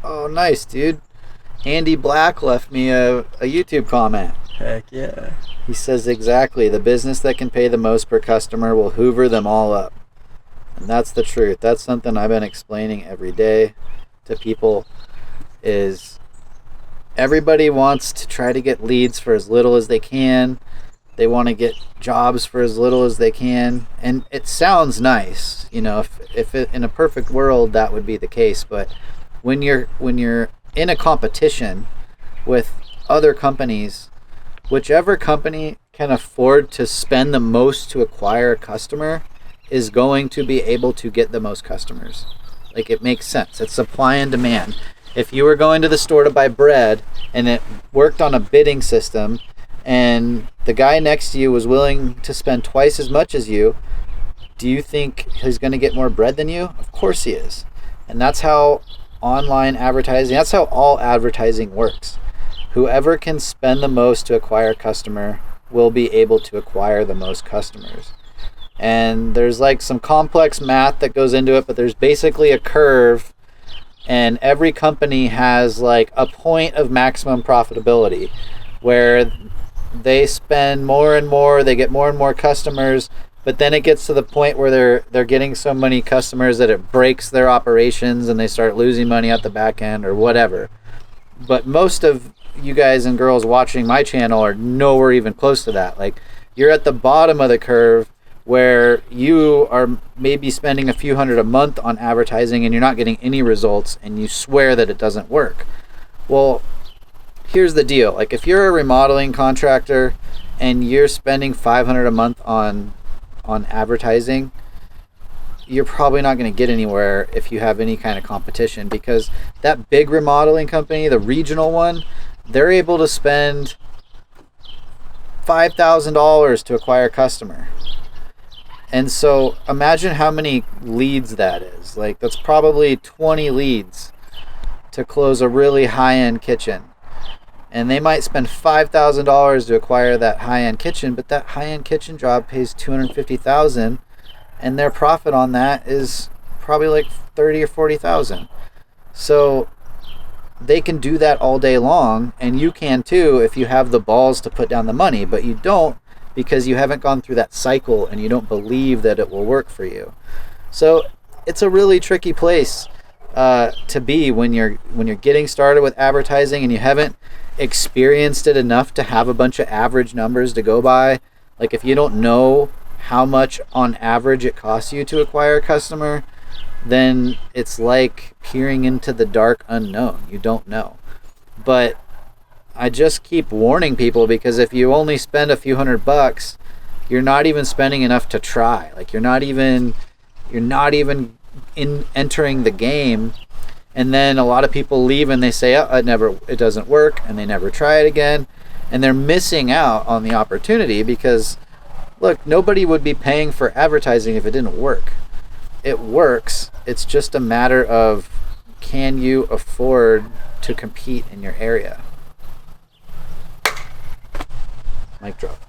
Oh, nice, dude. Andy Black left me a YouTube comment. Heck yeah. He says exactly, the business that can pay the most per customer will hoover them all up. And that's the truth. That's something I've been explaining every day to people is everybody wants to try to get leads for as little as they can. They want to get jobs for as little as they can. And it sounds nice, if it, in a perfect world that would be the case, but when you're in a competition with other companies, whichever company can afford to spend the most to acquire a customer is going to be able to get the most customers. Like, it makes sense. It's supply and demand. If you were going to the store to buy bread and it worked on a bidding system and the guy next to you was willing to spend twice as much as you, do you think he's going to get more bread than you? Of course he is. And that's how online advertising, that's how all advertising works. Whoever can spend the most to acquire a customer will be able to acquire the most customers. And there's like some complex math that goes into it, but there's basically a curve, and every company has like a point of maximum profitability where they spend more and more, they get more and more customers, but then it gets to the point where they're getting so many customers that it breaks their operations and they start losing money at the back end or whatever. But most of you guys and girls watching my channel are nowhere even close to that. Like, you're at the bottom of the curve where you are maybe spending a few hundred a month on advertising and you're not getting any results and you swear that it doesn't work. Well, here's the deal. Like, if you're a remodeling contractor and you're spending $500 a month on advertising, you're probably not going to get anywhere if you have any kind of competition, because that big remodeling company, the regional one, they're able to spend $5,000 to acquire a customer. And so imagine how many leads that is. Like, that's probably 20 leads to close a really high-end kitchen. And they might spend $5,000 to acquire that high-end kitchen, but that high-end kitchen job pays $250,000, and their profit on that is probably like $30,000 or $40,000. So they can do that all day long, and you can too if you have the balls to put down the money, but you don't because you haven't gone through that cycle and you don't believe that it will work for you. So it's a really tricky place to be when you're getting started with advertising and you haven't experienced it enough to have a bunch of average numbers to go by. Like, if you don't know how much on average it costs you to acquire a customer, then it's like peering into the dark unknown. You don't know. But I just keep warning people, because if you only spend a few $100, you're not even spending enough to try. Like, you're not even in entering the game. And then a lot of people leave and they say, oh, it doesn't work, and they never try it again. And they're missing out on the opportunity because, look, nobody would be paying for advertising if it didn't work. It works. It's just a matter of, can you afford to compete in your area? Mic drop.